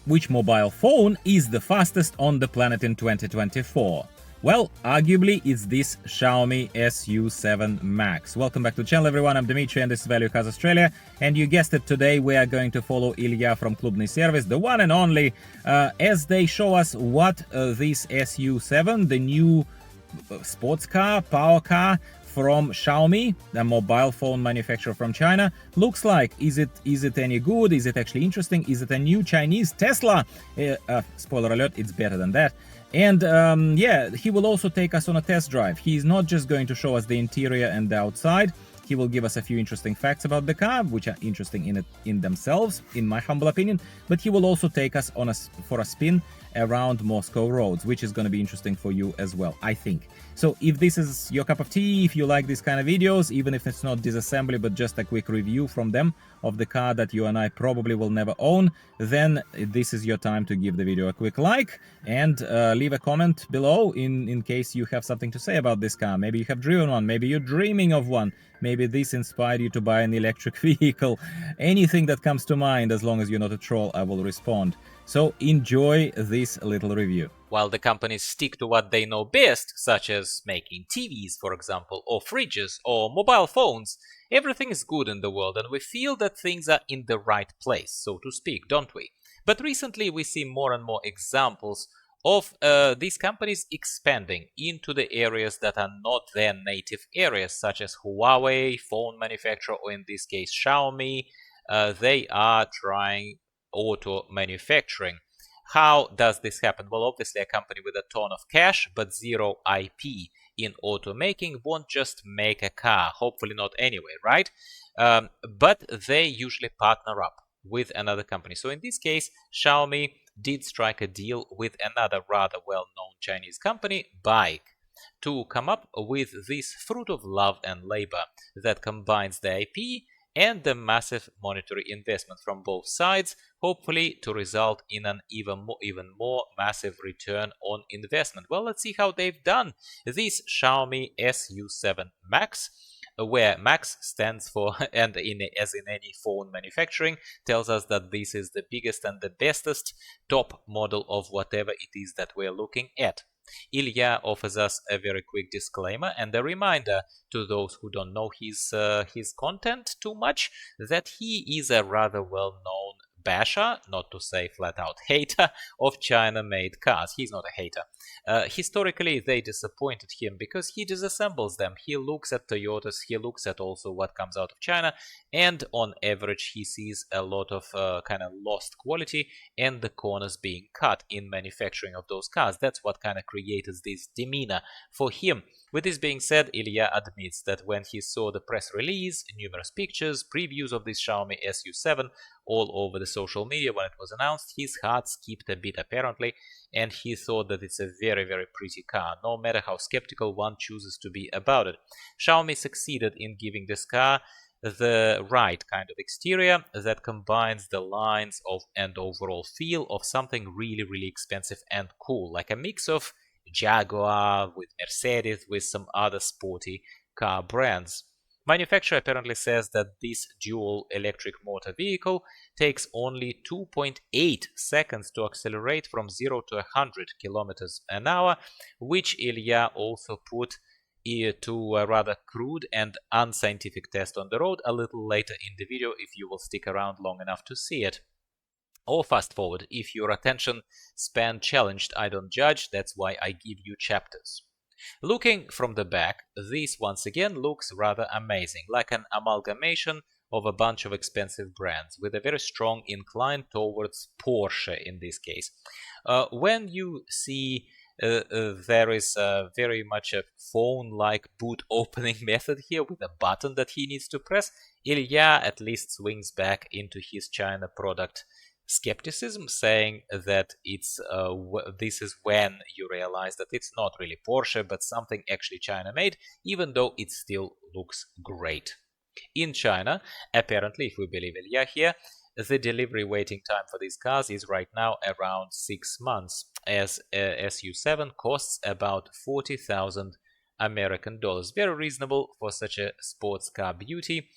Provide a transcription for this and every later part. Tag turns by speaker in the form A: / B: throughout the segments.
A: Which mobile phone is the fastest on the planet in 2024? Well, arguably, it's this Xiaomi SU7 Max. Welcome back to the channel, everyone. I'm Dimitri, and this is Value Cars Australia. And you guessed it, today we are going to follow Ilya from Klubniy Servis, the one and only, as they show us what this SU7, the new sports car, power car from Xiaomi, the mobile phone manufacturer from China, looks like. Is it any good? Is it actually interesting? Is it a new Chinese Tesla? Spoiler alert, it's better than that. And yeah, he will also take us on a test drive. He's not just going to show us the interior and the outside. He will give us a few interesting facts about the car, which are interesting in themselves, in my humble opinion. But he will also take us on for a spin around Moscow roads, which is going to be interesting for you as well, I think. So if this is your cup of tea, if you like these kind of videos, even if it's not disassembly, but just a quick review from them of the car that you and I probably will never own, then this is your time to give the video a quick like and leave a comment below in case you have something to say about this car. Maybe you have driven one, maybe you're dreaming of one, maybe this inspired you to buy an electric vehicle. Anything that comes to mind, as long as you're not a troll, I will respond. So enjoy this little review.
B: While the companies stick to what they know best, such as making TVs, for example, or fridges, or mobile phones, everything is good in the world and we feel that things are in the right place, so to speak, don't we? But recently we see more and more examples of these companies expanding into the areas that are not their native areas, such as Huawei, phone manufacturer, or in this case Xiaomi. They are trying auto manufacturing. How does this happen? Well, obviously a company with a ton of cash but zero IP in automaking won't just make a car, hopefully not anyway, right? But they usually partner up with another company. So in this case, Xiaomi did strike a deal with another rather well-known Chinese company, Bike, to come up with this fruit of love and labor that combines the IP and the massive monetary investment from both sides, hopefully to result in an even more massive return on investment. Well, let's see how they've done this Xiaomi SU7 Max, where Max stands for, and as in any phone manufacturing, tells us that this is the biggest and the bestest top model of whatever it is that we're looking at. Ilya offers us a very quick disclaimer and a reminder to those who don't know his content too much that he is a rather well-known basher, not to say flat-out hater, of China-made cars. He's not a hater. Historically, they disappointed him because he disassembles them. He looks at Toyotas, he looks at also what comes out of China, and on average he sees a lot of kind of lost quality and the corners being cut in manufacturing of those cars. That's what kind of created this demeanor for him. With this being said, Ilya admits that when he saw the press release, numerous pictures, previews of this Xiaomi SU7 all over the social media when it was announced, his heart skipped a bit apparently, and he thought that it's a very, very pretty car, no matter how skeptical one chooses to be about it. Xiaomi succeeded in giving this car the right kind of exterior that combines the lines of and overall feel of something really, really expensive and cool, like a mix of Jaguar with Mercedes with some other sporty car brands. Manufacturer apparently says that this dual electric motor vehicle takes only 2.8 seconds to accelerate from 0 to 100 kilometers an hour, which Ilya also put to a rather crude and unscientific test on the road a little later in the video if you will stick around long enough to see it. Or fast forward, if your attention span challenged, I don't judge, that's why I give you chapters. Looking from the back, this once again looks rather amazing, like an amalgamation of a bunch of expensive brands, with a very strong incline towards Porsche in this case. When you see there is very much a phone-like boot opening method here with a button that he needs to press, Ilya at least swings back into his China product skepticism, saying that it's this is when you realize that it's not really Porsche but something actually China made, even though it still looks great. In China, apparently, if we believe Ilya here, the delivery waiting time for these cars is right now around 6 months, as SU7 costs about 40,000 American dollars. Very reasonable for such a sports car beauty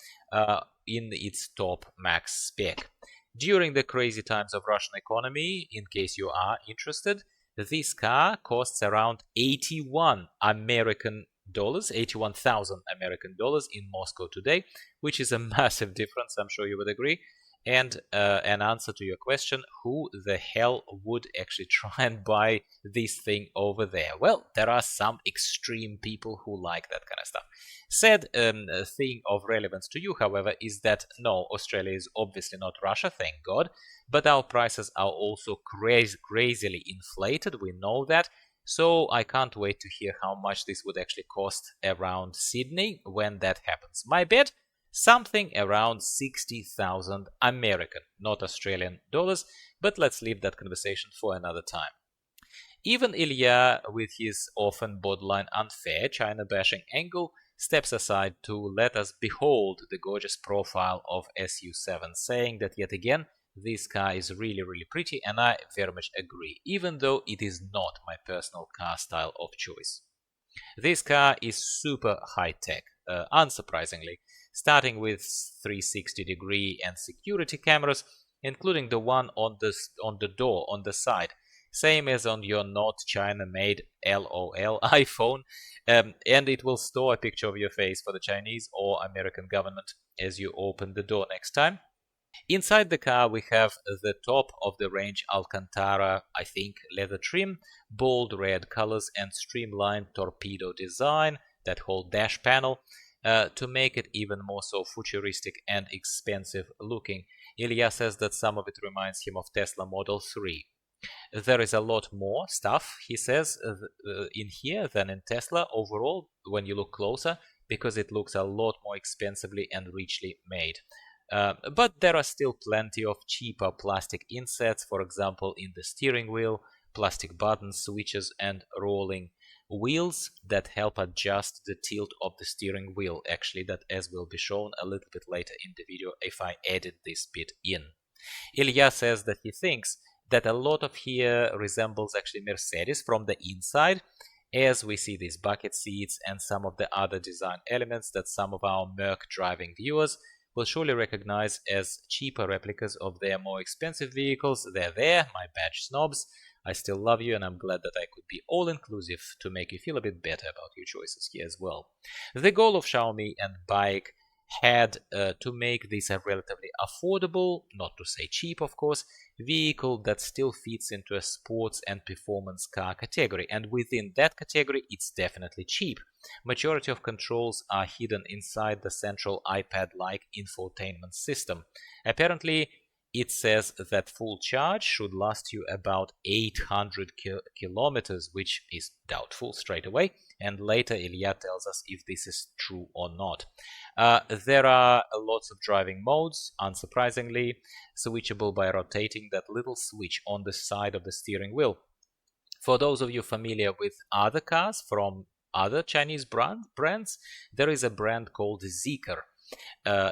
B: in its top max spec. During the crazy times of Russian economy, in case you are interested, this car costs around 81 American dollars, 81,000 American dollars in Moscow today, which is a massive difference, I'm sure you would agree. And an answer to your question, who the hell would actually try and buy this thing over there? Well, there are some extreme people who like that kind of stuff. Sad thing of relevance to you, however, is that no, Australia is obviously not Russia, thank God, but our prices are also crazily inflated, we know that. So I can't wait to hear how much this would actually cost around Sydney when that happens. My bet? Something around 60,000 American, not Australian dollars, but let's leave that conversation for another time. Even Ilya, with his often borderline unfair China-bashing angle, steps aside to let us behold the gorgeous profile of SU7, saying that yet again, this car is really, really pretty, and I very much agree, even though it is not my personal car style of choice. This car is super high-tech, unsurprisingly, starting with 360-degree and security cameras, including the one on the door on the side, same as on your not China-made LOL iPhone, and it will store a picture of your face for the Chinese or American government as you open the door next time. Inside the car we have the top of the range Alcantara, I think, leather trim, bold red colors and streamlined torpedo design, that whole dash panel, to make it even more so futuristic and expensive looking. Ilya says that some of it reminds him of Tesla Model 3. There is a lot more stuff, he says, in here than in Tesla overall when you look closer, because it looks a lot more expensively and richly made. But there are still plenty of cheaper plastic insets, for example in the steering wheel, plastic buttons, switches and rolling wheels that help adjust the tilt of the steering wheel, actually, that as will be shown a little bit later in the video if I edit this bit in. Ilya says that he thinks that a lot of here resembles actually Mercedes from the inside, as we see these bucket seats and some of the other design elements that some of our Merc driving viewers will surely recognize as cheaper replicas of their more expensive vehicles. They're there, my badge snobs. I still love you, and I'm glad that I could be all-inclusive to make you feel a bit better about your choices here as well. The goal of Xiaomi and Bike had to make this a relatively affordable, not to say cheap of course, vehicle that still fits into a sports and performance car category, and within that category it's definitely cheap. Majority of controls are hidden inside the central iPad-like infotainment system. Apparently it says that full charge should last you about 800 kilometers, which is doubtful straight away, and later Ilya tells us if this is true or not. There are lots of driving modes, unsurprisingly, switchable by rotating that little switch on the side of the steering wheel. For those of you familiar with other cars from other Chinese brands, there is a brand called Zeekr.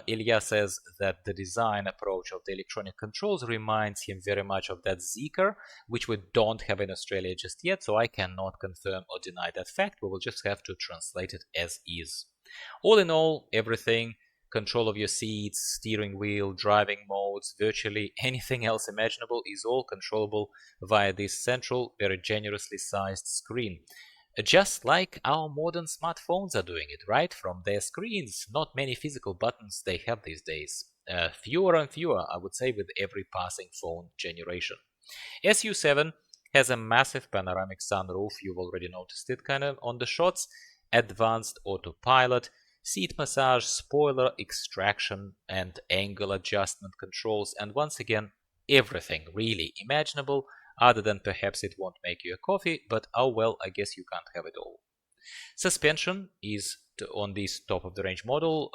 B: Ilya says that the design approach of the electronic controls reminds him very much of that Zeekr, which we don't have in Australia just yet, so I cannot confirm or deny that fact. We will just have to translate it as is. All in all, everything, control of your seats, steering wheel, driving modes, virtually anything else imaginable is all controllable via this central, very generously sized screen. Just like our modern smartphones are doing it, right? From their screens, not many physical buttons they have these days. Fewer and fewer, I would say, with every passing phone generation. SU7 has a massive panoramic sunroof, you've already noticed it kind of on the shots, advanced autopilot, seat massage, spoiler extraction and angle adjustment controls, and once again, everything really imaginable, other than perhaps it won't make you a coffee, but oh well, I guess you can't have it all. Suspension is on this top of the range model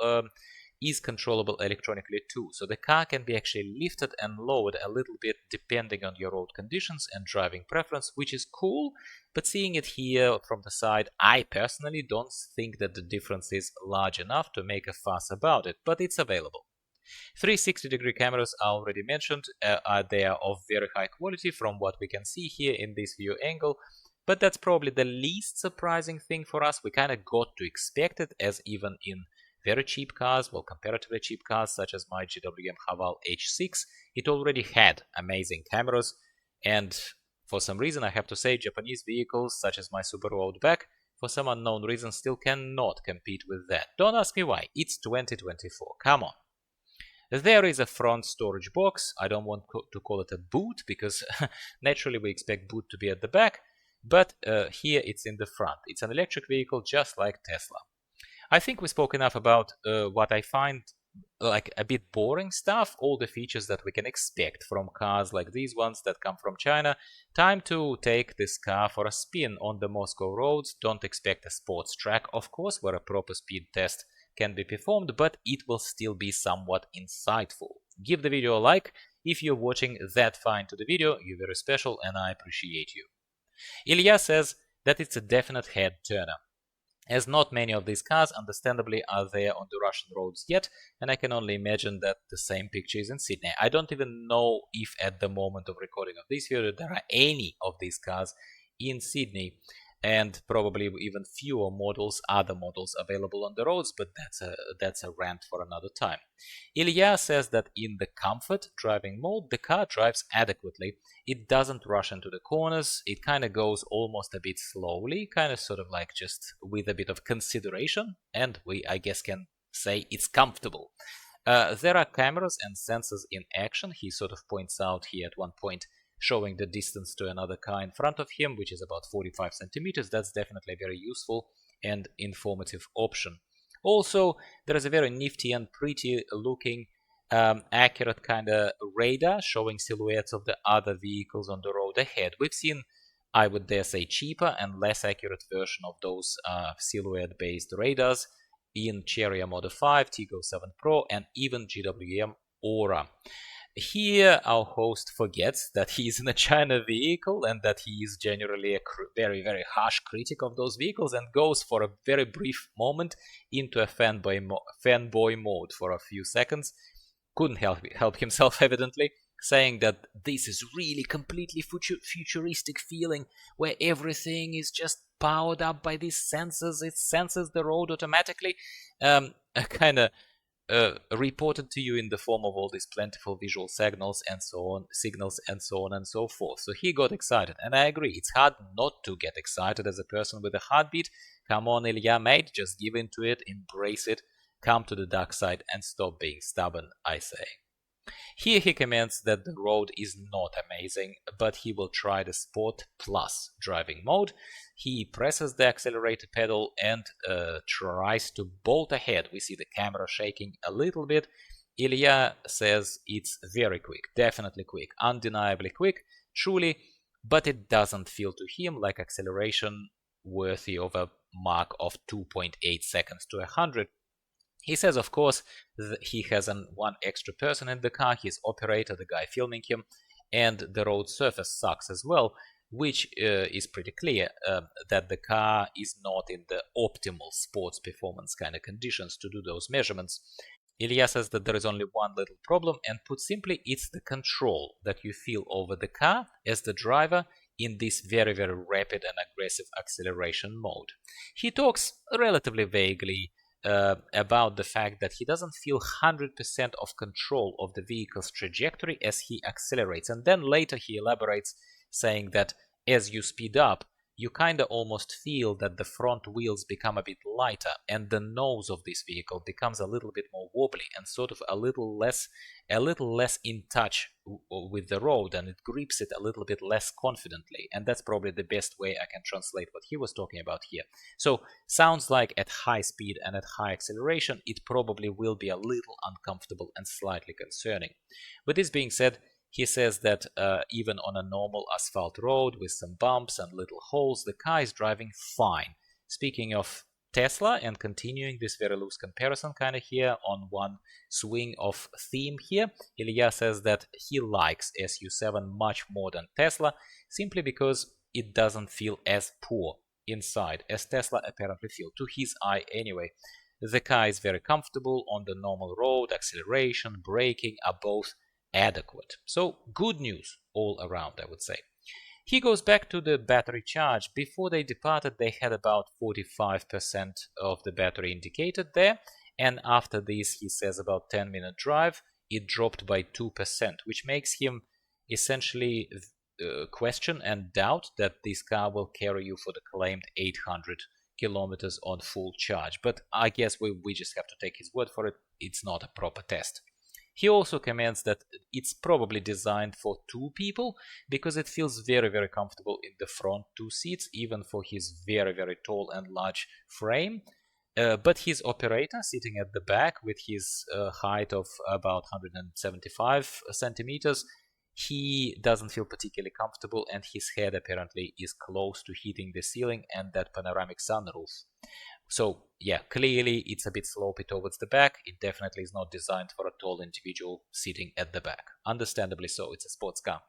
B: is controllable electronically too, so the car can be actually lifted and lowered a little bit depending on your road conditions and driving preference, which is cool, but seeing it here from the side, I personally don't think that the difference is large enough to make a fuss about it, but it's available. 360-degree cameras are already mentioned, they are of very high quality from what we can see here in this view angle, but that's probably the least surprising thing for us. We kind of got to expect it, as even in very cheap cars, well, comparatively cheap cars, such as my GWM Haval H6, it already had amazing cameras, and for some reason, I have to say, Japanese vehicles, such as my Subaru Outback, for some unknown reason, still cannot compete with that. Don't ask me why, it's 2024, come on. There is a front storage box. I don't want to call it a boot, because naturally we expect boot to be at the back, but here it's in the front. It's an electric vehicle just like Tesla. I think we spoke enough about what I find like a bit boring stuff, all the features that we can expect from cars like these ones that come from China. Time to take this car for a spin on the Moscow roads. Don't expect a sports track, of course, where a proper speed test can be performed, but it will still be somewhat insightful. Give the video a like. If you're watching that far into the video, you're very special and I appreciate you. Ilya says that it's a definite head turner, as not many of these cars understandably are there on the Russian roads yet, and I can only imagine that the same picture is in Sydney. I don't even know if at the moment of recording of this video there are any of these cars in Sydney, and probably even fewer other models available on the roads, but that's a rant for another time. Ilya says that in the comfort driving mode, the car drives adequately. It doesn't rush into the corners, it kind of goes almost a bit slowly, kind of sort of like just with a bit of consideration, and we, I guess, can say it's comfortable. There are cameras and sensors in action, he sort of points out here at one point, showing the distance to another car in front of him, which is about 45 centimeters. That's definitely a very useful and informative option. Also, there is a very nifty and pretty looking accurate kind of radar showing silhouettes of the other vehicles on the road ahead. We've seen, I would dare say, cheaper and less accurate version of those silhouette-based radars in Chery Model 5, Tiggo 7 Pro, and even GWM Aura. Here, our host forgets that he is in a China vehicle and that he is generally a very, very harsh critic of those vehicles, and goes for a very brief moment into a fanboy mode for a few seconds. Couldn't help himself, evidently, saying that this is really completely futuristic feeling where everything is just powered up by these sensors. It senses the road automatically. Kind of reported to you in the form of all these plentiful visual signals and so on, and so forth. So he got excited, and I agree. It's hard not to get excited as a person with a heartbeat. Come on, Ilya, mate, just give in to it, embrace it, come to the dark side, and stop being stubborn, I say. Here he comments that the road is not amazing, but he will try the Sport Plus driving mode. He presses the accelerator pedal and tries to bolt ahead. We see the camera shaking a little bit. Ilya says it's very quick, definitely quick, undeniably quick, truly, but it doesn't feel to him like acceleration worthy of a mark of 2.8 seconds to 100. He says, of course, he has one extra person in the car, his operator, the guy filming him, and the road surface sucks as well, which is pretty clear that the car is not in the optimal sports performance kind of conditions to do those measurements. Ilya says that there is only one little problem, and put simply, it's the control that you feel over the car as the driver in this very, very rapid and aggressive acceleration mode. He talks relatively vaguely about the fact that he doesn't feel 100% of control of the vehicle's trajectory as he accelerates, and then later he elaborates, saying that as you speed up, you kinda almost feel that the front wheels become a bit lighter and the nose of this vehicle becomes a little bit more wobbly and sort of a little less in touch with the road, and it grips it a little bit less confidently, and that's probably the best way I can translate what he was talking about here. So sounds like at high speed and at high acceleration it probably will be a little uncomfortable and slightly concerning. With this being said, he says that even on a normal asphalt road with some bumps and little holes, the car is driving fine. Speaking of Tesla, and continuing this very loose comparison kind of here on one swing of theme here, Ilya says that he likes SU7 much more than Tesla, simply because it doesn't feel as poor inside as Tesla apparently feel, to his eye anyway. The car is very comfortable on the normal road, acceleration, braking are both adequate. So good news all around, I would say. He goes back to the battery charge. Before they departed, they had about 45% of the battery indicated there, and after this, he says about 10-minute drive, it dropped by 2%, which makes him essentially question and doubt that this car will carry you for the claimed 800 kilometers on full charge. But I guess we just have to take his word for it. It's not a proper test. He also comments that it's probably designed for 2 people because it feels very, very comfortable in the front 2 seats, even for his very, very tall and large frame. But his operator sitting at the back with his height of about 175 centimeters, he doesn't feel particularly comfortable, and his head apparently is close to hitting the ceiling and that panoramic sunroof. So yeah, clearly it's a bit slopey towards the back. It definitely is not designed for a tall individual sitting at the back. Understandably so, it's a sports car.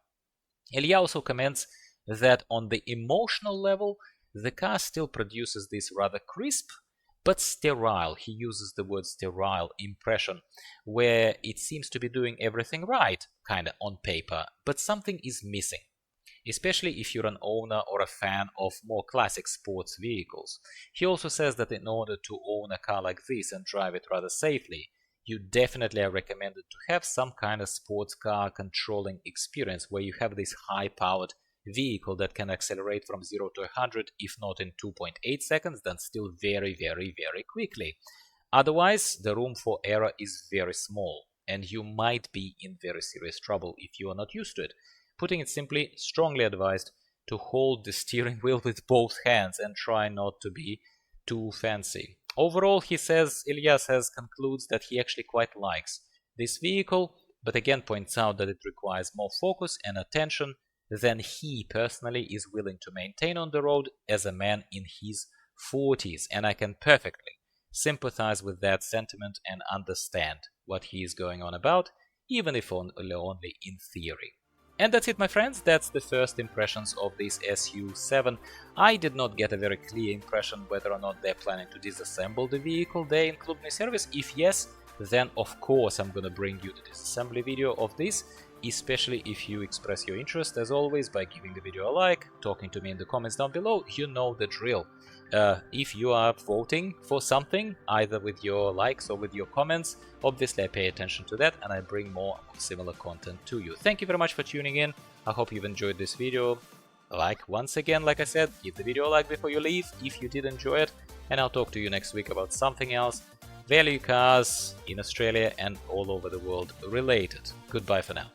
B: Ilya also comments that on the emotional level, the car still produces this rather crisp but sterile, he uses the word sterile, impression, where it seems to be doing everything right, kinda on paper, but something is missing. Especially if you're an owner or a fan of more classic sports vehicles. He also says that in order to own a car like this and drive it rather safely, you definitely are recommended to have some kind of sports car controlling experience where you have this high-powered vehicle that can accelerate from 0 to 100, if not in 2.8 seconds, then still very, very, very quickly. Otherwise, the room for error is very small, and you might be in very serious trouble if you are not used to it. Putting it simply, strongly advised to hold the steering wheel with both hands and try not to be too fancy. Overall, he says, Ilya concludes that he actually quite likes this vehicle, but again points out that it requires more focus and attention than he personally is willing to maintain on the road as a man in his 40s. And I can perfectly sympathize with that sentiment and understand what he is going on about, even if only in theory. And that's it, my friends. That's the first impressions of this SU7. I did not get a very clear impression whether or not they're planning to disassemble the vehicle there in Klubniy Servis. If yes, then of course I'm gonna bring you the disassembly video of this, especially if you express your interest, as always, by giving the video a like, talking to me in the comments down below. You know the drill. If you are voting for something, either with your likes or with your comments, obviously I pay attention to that and I bring more similar content to you. Thank you very much for tuning in. I hope you've enjoyed this video. Once again, like I said, give the video a like before you leave if you did enjoy it, and I'll talk to you next week about something else. Value cars in Australia and all over the world related. Goodbye for now.